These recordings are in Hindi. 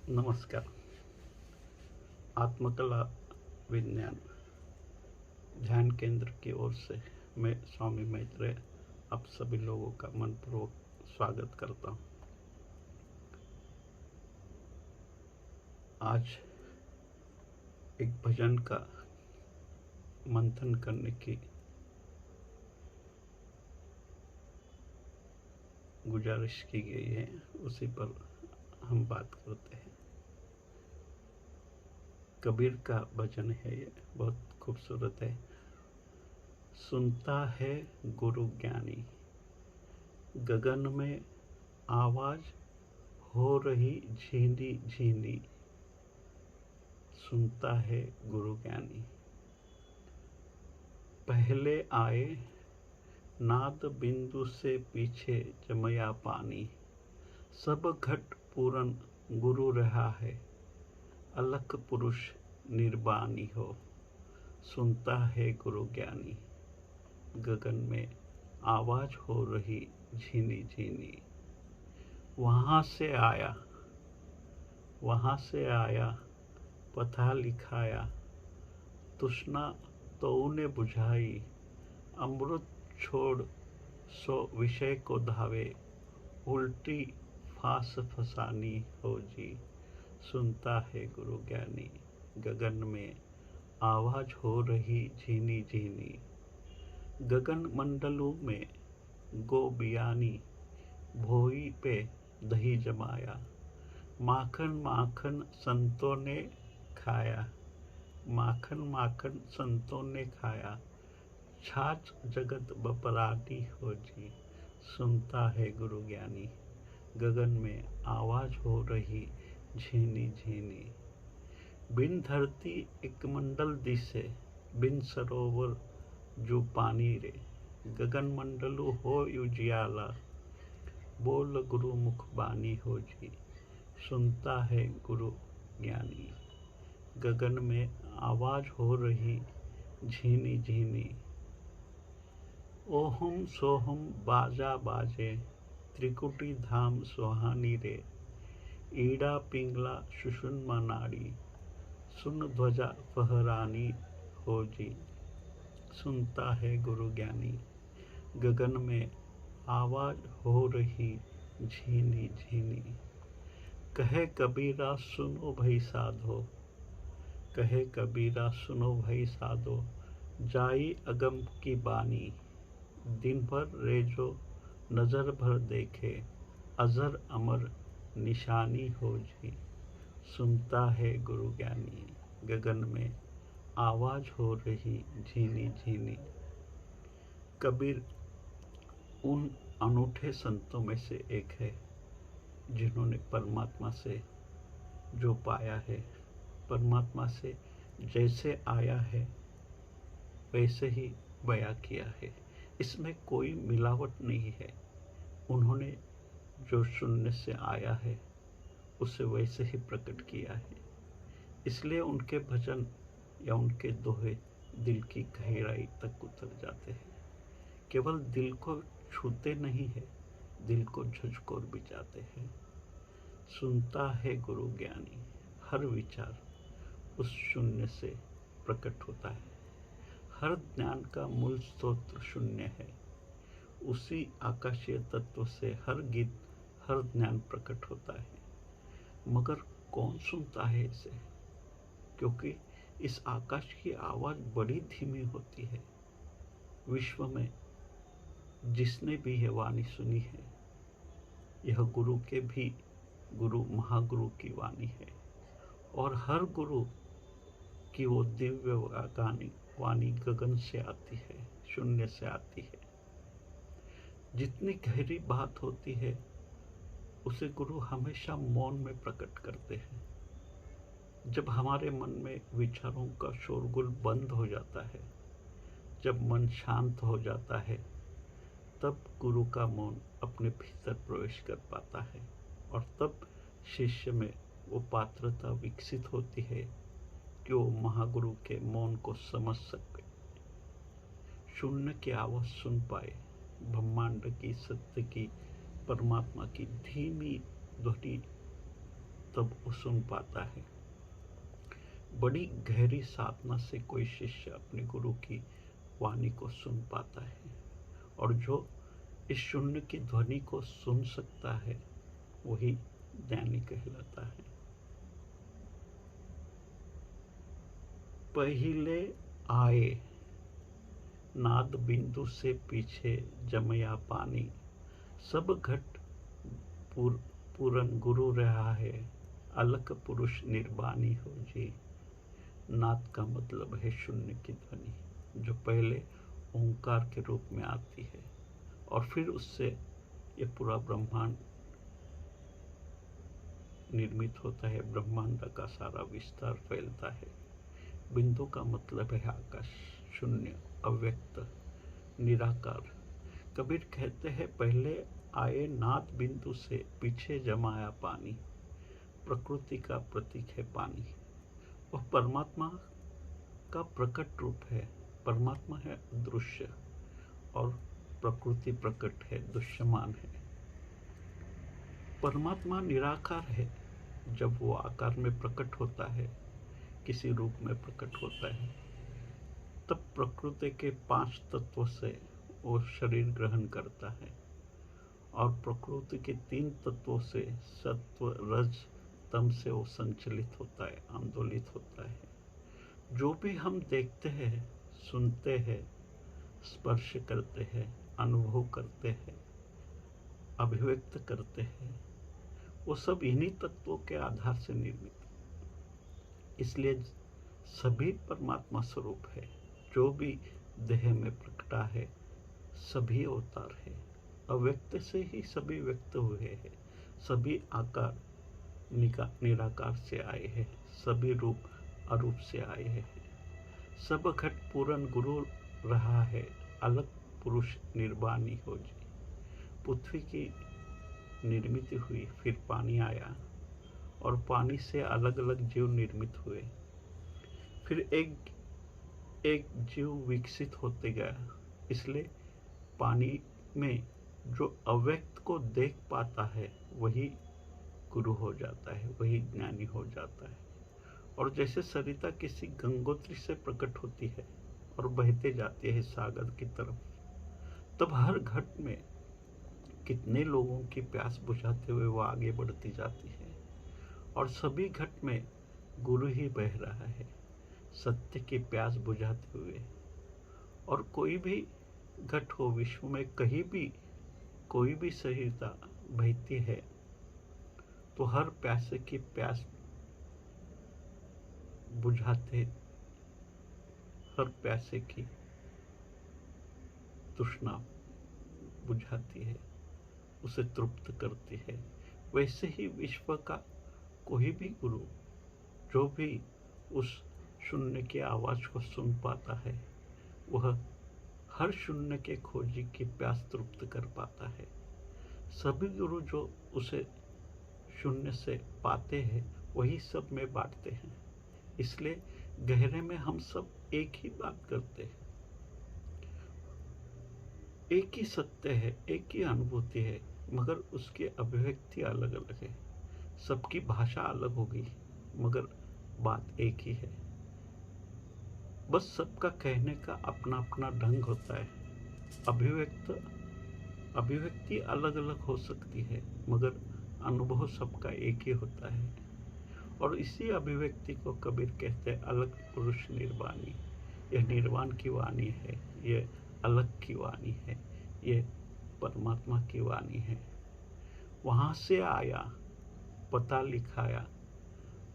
नमस्कार। आत्मकला विज्ञान ध्यान केंद्र की ओर से मैं स्वामी मैत्रेय आप सभी लोगों का मनपूर्वक स्वागत करता हूँ। आज एक भजन का मंथन करने की गुजारिश की गई है, उसी पर हम बात करते हैं। कबीर का भजन है, ये बहुत खूबसूरत है। सुनता है गुरु ज्ञानी, गगन में आवाज हो रही झीनी झीनी। सुनता है गुरु ज्ञानी, पहले आए नाद बिंदु से पीछे जमया पानी। सब घट पूरन गुरु रहा है, अलख पुरुष निर्वाणी हो। सुनता है गुरु ज्ञानी, गगन में आवाज हो रही झीनी झीनी। वहाँ से आया पथा लिखाया। तृष्णा तूने बुझाई, अमृत छोड़ सो विषय को धावे। उल्टी फांस फसानी हो जी। सुनता है गुरु ज्ञानी, गगन में आवाज हो रही झीनी झीनी। गगन मंडलों में गोबियानी, भोई पे दही जमाया। माखन माखन संतों ने खाया, माखन माखन संतों ने खाया। छाछ जगत बपराती हो जी। सुनता है गुरु ज्ञानी, गगन में आवाज हो रही झीनी झीनी। बिन धरती एक मंडल दिसे, बिन सरोवर जो पानी रे। गगन मंडलु हो उजियाला, बोल गुरु मुख बानी हो जी। सुनता है गुरु ज्ञानी, गगन में आवाज हो रही झीनी झीनी। ओहम सोहम बाजा बाजे, त्रिकुटी धाम सुहानी रे। ईड़ा पिंगला सुषुम्ना नाड़ी, सुन ध्वजा फहरानी हो जी। सुनता है गुरु ज्ञानी, गगन में आवाज हो रही झीनी झीनी। कहे कबीरा सुनो भई साधो, कहे कबीरा सुनो भई साधो। जाई अगम की बानी, दिन भर रेजो नजर भर देखे। अजर अमर निशानी हो जी। सुनता है गुरु ज्ञानी, गगन में आवाज हो रही झीनी झीनी। कबीर उन अनूठे संतों में से एक है जिन्होंने परमात्मा से जो पाया है, परमात्मा से जैसे आया है वैसे ही बयां किया है। इसमें कोई मिलावट नहीं है। उन्होंने जो शून्य से आया है उसे वैसे ही प्रकट किया है। इसलिए उनके भजन या उनके दोहे दिल की गहराई तक उतर जाते हैं। केवल दिल को छूते नहीं है, दिल को झकझोर भी जाते हैं। सुनता है गुरु ज्ञानी, हर विचार उस शून्य से प्रकट होता है। हर ज्ञान का मूल स्रोत शून्य है। उसी आकाशीय तत्व से हर गीत, हर ज्ञान प्रकट होता है। मगर कौन सुनता है इसे? क्योंकि इस आकाश की आवाज बड़ी धीमी होती है। विश्व में जिसने भी यह वाणी सुनी है, यह गुरु के भी गुरु महागुरु की वाणी है। और हर गुरु की वो दिव्य वाणी गगन से आती है, शून्य से आती है। जितनी गहरी बात होती है उसे गुरु हमेशा मौन में प्रकट करते हैं। जब हमारे मन में विचारों का शोरगुल बंद हो जाता है, जब मन शांत हो जाता है, तब गुरु का मौन अपने भीतर प्रवेश कर पाता है। और तब शिष्य में वो पात्रता विकसित होती है कि वो महागुरु के मौन को समझ सके, शून्य की आवाज सुन पाए, ब्रह्मांड की, सत्य की, परमात्मा की धीमी ध्वनि तब वो सुन पाता है। बड़ी गहरी साधना से कोई शिष्य अपने गुरु की वाणी को सुन पाता है, और जो इस शून्य की ध्वनि को सुन सकता है वही ज्ञानी कहलाता है। पहिले आए नाद बिंदु से पीछे जमया पानी, सब घट पूरन गुरु रहा है, अलख पुरुष निर्वाणी हो जी। नाद का मतलब है शून्य की ध्वनि, जो पहले ओंकार के रूप में आती है और फिर उससे ये पूरा ब्रह्मांड निर्मित होता है, ब्रह्मांड का सारा विस्तार फैलता है। बिंदु का मतलब है आकाश, शून्य, अव्यक्त, निराकार। कबीर कहते हैं पहले आए नाद बिंदु से पीछे जमाया पानी। प्रकृति का प्रतीक है पानी, वह परमात्मा का प्रकट रूप है। परमात्मा है दृश्य और प्रकृति प्रकट है, दृश्यमान है। परमात्मा निराकार है। जब वो आकार में प्रकट होता है, किसी रूप में प्रकट होता है, तब प्रकृति के 5 तत्वों से वो शरीर ग्रहण करता है, और प्रकृति के 3 तत्वों से सत्व रज तम से वो संचलित होता है, आंदोलित होता है। जो भी हम देखते हैं, सुनते हैं, स्पर्श करते हैं, अनुभव करते हैं, अभिव्यक्त करते हैं, वो सब इन्हीं तत्वों के आधार से निर्मित। इसलिए सभी परमात्मा स्वरूप है। जो भी देह में प्रकटा है सभी अवतार है। अव्यक्त से ही सभी व्यक्त हुए हैं। सभी आकार निराकार से आए हैं, सभी रूप अरूप से आए हैं। सब घट पूरन गुरु रहा है, अलग पुरुष निर्वाणी हो जी। पृथ्वी की निर्मित हुई, फिर पानी आया और पानी से अलग अलग जीव निर्मित हुए। फिर एक जीव विकसित होते गया। इसलिए पानी में जो अव्यक्त को देख पाता है वही गुरु हो जाता है, वही ज्ञानी हो जाता है। और जैसे सरिता किसी गंगोत्री से प्रकट होती है और बहते जाती है सागर की तरफ, तब हर घट में कितने लोगों की प्यास बुझाते हुए वो आगे बढ़ती जाती है, और सभी घट में गुरु ही बह रहा है, सत्य की प्यास बुझाते हुए। और कोई भी घट हो विश्व में, कहीं भी कोई भी सरिता बहती है तो हर प्यासे की प्यास बुझाते, हर प्यासे की तृष्णा बुझाती है, उसे तृप्त करती है। वैसे ही विश्व का कोई भी गुरु जो भी उस शून्य की आवाज को सुन पाता है, वह हर शून्य के खोजी की प्यास तृप्त कर पाता है। सभी गुरु जो उसे शून्य से पाते हैं वही सब में बांटते हैं। इसलिए गहरे में हम सब एक ही बात करते हैं, एक ही सत्य है, एक ही अनुभूति है, मगर उसकी अभिव्यक्ति अलग अलग है। सबकी भाषा अलग होगी मगर बात एक ही है। बस सबका कहने का अपना अपना ढंग होता है। अभिव्यक्ति अलग अलग हो सकती है मगर अनुभव सबका एक ही होता है। और इसी अभिव्यक्ति को कबीर कहते हैं अलग पुरुष निर्वाणी। यह निर्वाण की वाणी है, यह अलग की वाणी है, यह परमात्मा की वाणी है। वहां से आया, पता लिखाया,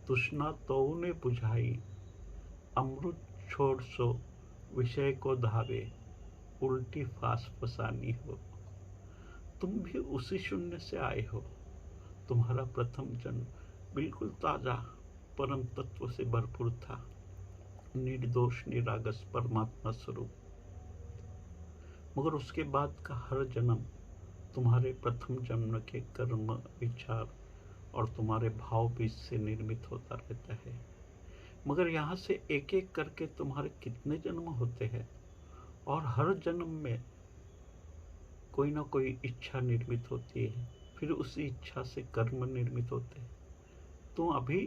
तृष्णा तौने बुझाई, अमृत छोड़ सो विषय को धावे, उल्टी फांस फसानी हो। तुम भी उसी शून्य से आए हो। तुम्हारा प्रथम जन्म बिल्कुल ताजा परम तत्व से भरपूर था, निर्दोष निरागस परमात्मा स्वरूप। मगर उसके बाद का हर जन्म तुम्हारे प्रथम जन्म के कर्म, विचार और तुम्हारे भाव बीज से निर्मित होता रहता है। मगर यहाँ से एक एक करके तुम्हारे कितने जन्म होते हैं, और हर जन्म में कोई ना कोई इच्छा निर्मित होती है, फिर उसी इच्छा से कर्म निर्मित होते हैं। तुम अभी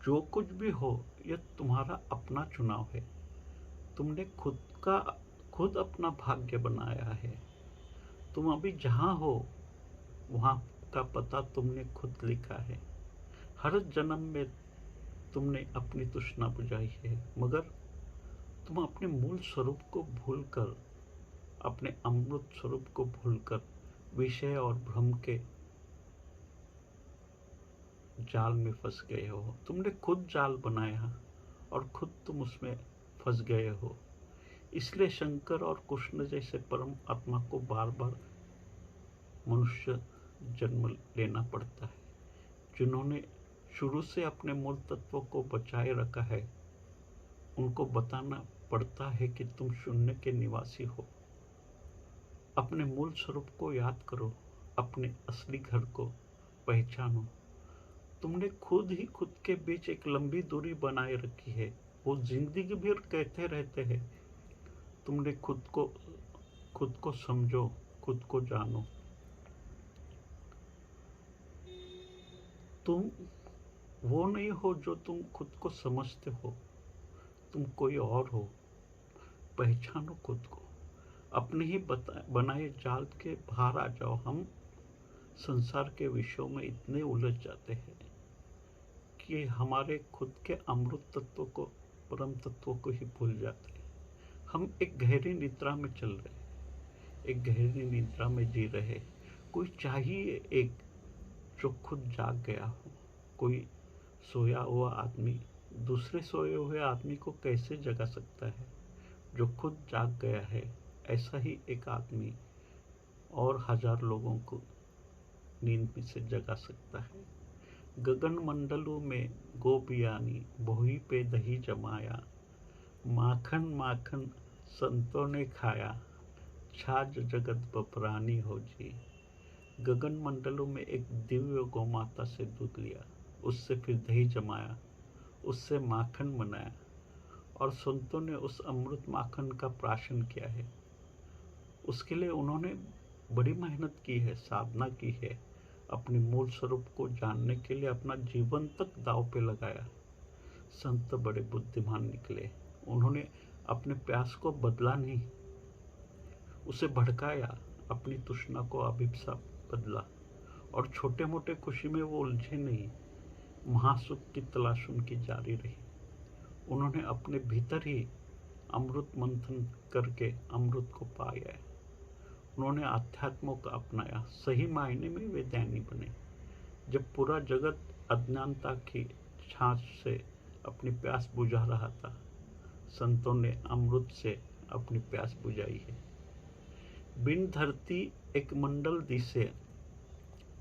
जो कुछ भी हो, यह तुम्हारा अपना चुनाव है। तुमने खुद अपना भाग्य बनाया है। तुम अभी जहाँ हो वहाँ का पता तुमने खुद लिखा है। हर जन्म में तुमने अपनी तृष्णा बुझाई है, मगर तुम अपने मूल स्वरूप को भूलकर, अपने अमृत स्वरूप को भूलकर विषय और भ्रम के जाल में फंस गए हो। तुमने खुद जाल बनाया और खुद तुम उसमें फंस गए हो। इसलिए शंकर और कृष्ण जैसे परम आत्मा को बार बार मनुष्य जन्म लेना पड़ता है, जिन्होंने शुरू से अपने मूल तत्व को बचाए रखा है। उनको बताना पड़ता है कि तुम शून्य के निवासी हो। अपने मूल स्वरूप को याद करो, अपने असली घर को पहचानो। तुमने खुद ही खुद के बीच एक लंबी दूरी बनाए रखी है। वो जिंदगी भर कहते रहते हैं, तुमने खुद को समझो, खुद को जानो। तुम वो नहीं हो जो तुम खुद को समझते हो। तुम कोई और हो। पहचानो खुद को। अपने ही बनाए जाल के बाहर आ जाओ। हम संसार के विषयों में इतने उलझ जाते हैं कि हमारे खुद के अमृत तत्व को, परम तत्व को ही भूल जाते हैं। हम एक गहरी निद्रा में चल रहे हैं, एक गहरी निद्रा में जी रहे। कोई चाहिए एक जो खुद जाग गया हो। कोई सोया हुआ आदमी दूसरे सोए हुए आदमी को कैसे जगा सकता है? जो खुद जाग गया है, ऐसा ही एक आदमी और 1000 लोगों को नींद में से जगा सकता है। गगन मंडलों में गोपियानी बोही पे दही जमाया, माखन माखन संतों ने खाया, छाछ जगत बपरानी हो जी। गगन मंडलों में एक दिव्य गौ माता से दूध लिया, उससे फिर दही जमाया, उससे माखन बनाया और संतों ने उस अमृत माखन का प्राशन किया है। उसके लिए उन्होंने बड़ी मेहनत की है, साधना की है। अपने मूल स्वरूप को जानने के लिए अपना जीवन तक दांव पे लगाया। संत बड़े बुद्धिमान निकले। उन्होंने अपने प्यास को बदला नहीं, उसे भड़काया। अपनी तृष्णा को अभिप्सा बदला और छोटे मोटे खुशी में वो उलझे नहीं। महासुख की तलाश उनकी जारी रही। उन्होंने अपने भीतर ही अमृत मंथन करके अमृत को पाया। उन्होंने अध्यात्म को अपनाया। सही मायने में वे ज्ञानी बने। जब पूरा जगत अज्ञानता की छाछ से अपनी प्यास बुझा रहा था, संतों ने अमृत से अपनी प्यास बुझाई है। बिन धरती एक मंडल दिसे,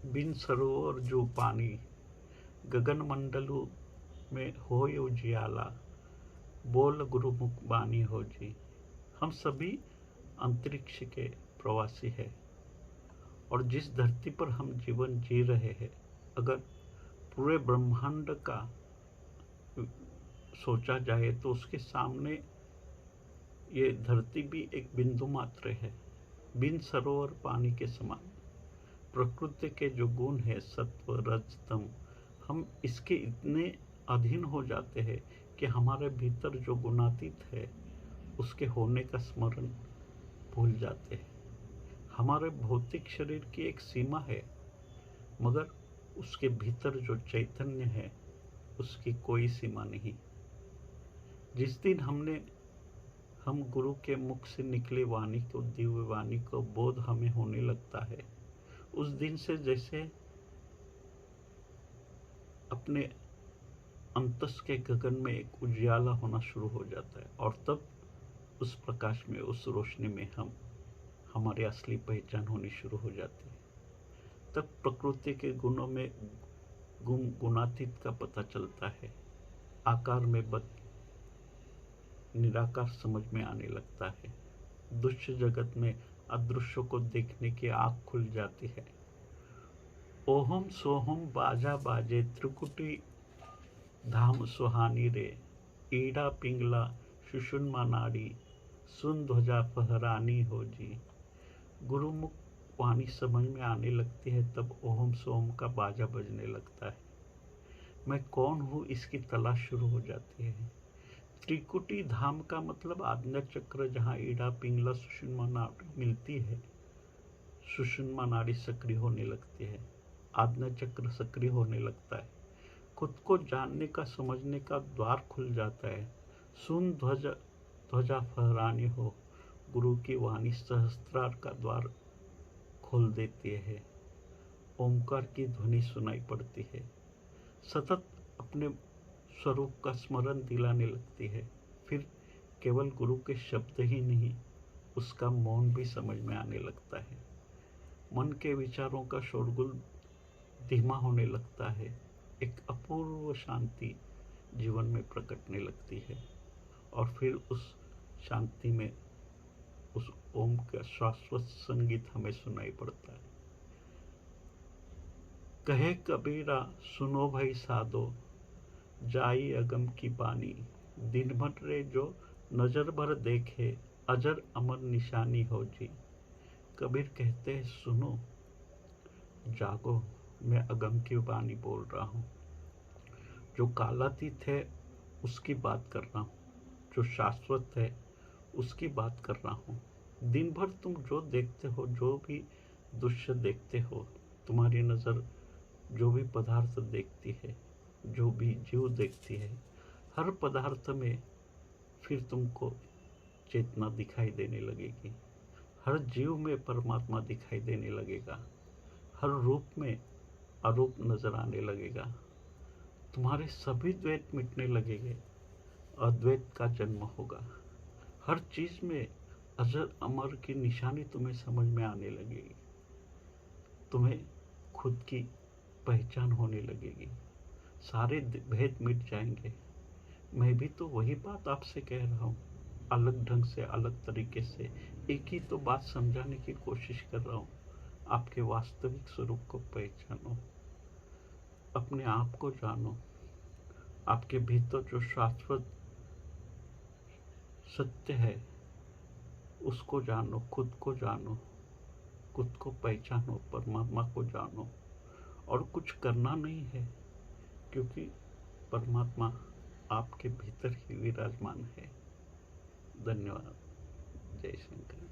बिन सरोवर जो पानी, गगन मंडलों में हो उजियाला, बोल गुरुमुख बानी हो जी। हम सभी अंतरिक्ष के प्रवासी है और जिस धरती पर हम जीवन जी रहे हैं, अगर पूरे ब्रह्मांड का सोचा जाए तो उसके सामने ये धरती भी एक बिंदु मात्र है, बिन सरोवर पानी के समान। प्रकृति के जो गुण है, सत्व रज तम, हम इसके इतने अधीन हो जाते हैं कि हमारे भीतर जो गुणातीत है उसके होने का स्मरण भूल जाते हैं। हमारे भौतिक शरीर की एक सीमा है, मगर उसके भीतर जो चैतन्य है उसकी कोई सीमा नहीं। जिस दिन हम गुरु के मुख से निकले वाणी को, दिव्य वाणी को बोध हमें होने लगता है, उस दिन से जैसे अपने अंतस के गगन में एक उजियाला होना शुरू हो जाता है और तब उस प्रकाश में, उस रोशनी में हमारी असली पहचान होनी शुरू हो जाती है। तब प्रकृति के गुणों में गुणातीत का पता चलता है। आकार में निराकार समझ में आने लगता है। दृश्य जगत में अदृश्य को देखने की आँख खुल जाती है। ओहम सोहम बाजा बाजे, त्रिकुटी धाम सुहानी रे, ईड़ा पिंगला सुषुम्ना नाड़ी, सुन ध्वजा फहरानी हो जी। गुरुमुख वाणी समझ में आने लगती है, तब ओहम सोहम का बाजा बजने लगता है। मैं कौन हूँ इसकी तलाश शुरू हो जाती है। त्रिकुटी धाम का मतलब आज्ञा चक्र, जहाँ ईड़ा पिंगला सुषुम्ना नाड़ी मिलती है। सुषुम्ना नाड़ी सक्रिय होने लगती है, आज्ञा चक्र सक्रिय होने लगता है, खुद को जानने का समझने का द्वार खुल जाता है। सुन ध्वजा फहरानी हो, गुरु की वाणी सहस्त्रार का द्वार खोल देती है। ओंकार की ध्वनि सुनाई पड़ती है, सतत अपने स्वरूप का स्मरण दिलाने लगती है। फिर केवल गुरु के शब्द ही नहीं, उसका मौन भी समझ में आने लगता है। मन के विचारों का शोरगुल धीमा होने लगता है। एक अपूर्व शांति जीवन में प्रकटने लगती है और फिर उस शांति में उस ओम का शाश्वत संगीत हमें सुनाई पड़ता है। कहे कबीरा सुनो भाई साधो, जाई अगम की बानी, दिन भर रे जो नजर भर देखे, अजर अमर निशानी हो जी। कबीर कहते हैं, सुनो, जागो, मैं अगम की बानी बोल रहा हूँ। जो कालातीत है उसकी बात कर रहा हूँ, जो शाश्वत है उसकी बात कर रहा हूँ। दिन भर तुम जो देखते हो, जो भी दृश्य देखते हो, तुम्हारी नज़र जो भी पदार्थ देखती है, जो भी जीव देखती है, हर पदार्थ में फिर तुमको चेतना दिखाई देने लगेगी। हर जीव में परमात्मा दिखाई देने लगेगा। हर रूप में अरूप नजर आने लगेगा। तुम्हारे सभी द्वैत मिटने लगेंगे, अद्वैत का जन्म होगा। हर चीज में अजर अमर की निशानी तुम्हें समझ में आने लगेगी। तुम्हें खुद की पहचान होने लगेगी। सारे भेद मिट जाएंगे। मैं भी तो वही बात आपसे कह रहा हूँ, अलग ढंग से, अलग तरीके से एक ही तो बात समझाने की कोशिश कर रहा हूँ। आपके वास्तविक स्वरूप को पहचानो, अपने आप को जानो, आपके भीतर जो शाश्वत सत्य है उसको जानो, खुद को जानो, खुद को पहचानो, परमात्मा को जानो। और कुछ करना नहीं है, क्योंकि परमात्मा आपके भीतर ही विराजमान है। धन्यवाद। जय शंकर।